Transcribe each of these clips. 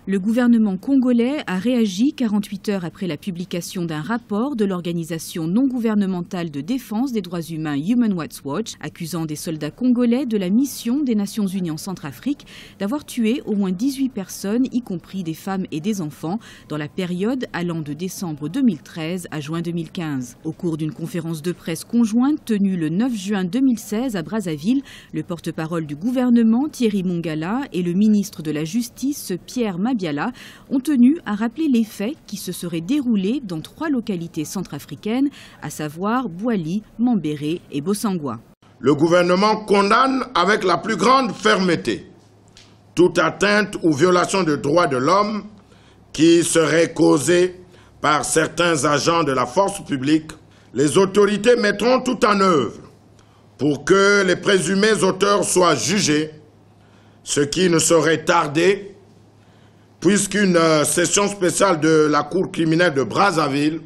Le gouvernement congolais a réagi 48 heures après la publication d'un rapport de l'organisation non gouvernementale de défense des droits humains Human Rights Watch, accusant des soldats congolais de la mission des Nations Unies en Centrafrique d'avoir tué au moins 18 personnes, y compris des femmes et des enfants, dans la période allant de décembre 2013 à juin 2015. Au cours d'une conférence de presse conjointe tenue le 9 juin 2016 à Brazzaville, le porte-parole du gouvernement Thierry Mongala et le ministre de la Justice Pierre Mabiala ont tenu à rappeler les faits qui se seraient déroulés dans 3 localités centrafricaines, à savoir Bouali, Mambéré et Bossangwa. Le gouvernement condamne avec la plus grande fermeté toute atteinte ou violation des droits de l'homme qui serait causée par certains agents de la force publique. Les autorités mettront tout en œuvre pour que les présumés auteurs soient jugés, ce qui ne saurait tarder, puisqu'une session spéciale de la Cour criminelle de Brazzaville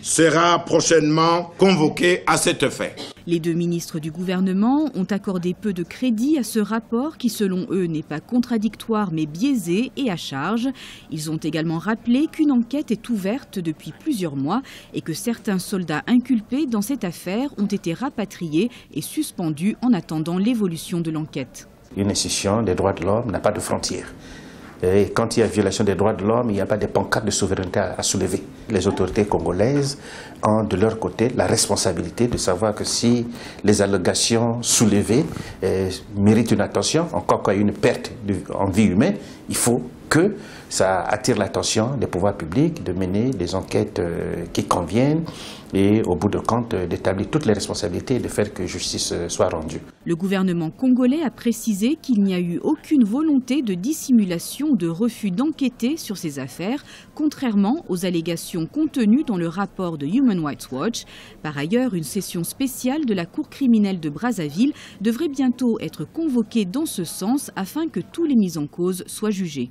sera prochainement convoquée à cet effet. Les 2 ministres du gouvernement ont accordé peu de crédit à ce rapport qui, selon eux, n'est pas contradictoire mais biaisé et à charge. Ils ont également rappelé qu'une enquête est ouverte depuis plusieurs mois et que certains soldats inculpés dans cette affaire ont été rapatriés et suspendus en attendant l'évolution de l'enquête. Une institution des droits de l'homme n'a pas de frontières. Et quand il y a violation des droits de l'homme, il n'y a pas de pancarte de souveraineté à soulever. Les autorités congolaises ont de leur côté la responsabilité de savoir que si les allégations soulevées méritent une attention, encore qu'il y ait une perte en vie humaine, il faut que ça attire l'attention des pouvoirs publics de mener des enquêtes qui conviennent et au bout de compte d'établir toutes les responsabilités et de faire que justice soit rendue. Le gouvernement congolais a précisé qu'il n'y a eu aucune volonté de dissimulation ou de refus d'enquêter sur ces affaires, contrairement aux allégations contenues dans le rapport de Human Rights Watch. Par ailleurs, une session spéciale de la Cour criminelle de Brazzaville devrait bientôt être convoquée dans ce sens afin que tous les mis en cause soient jugés.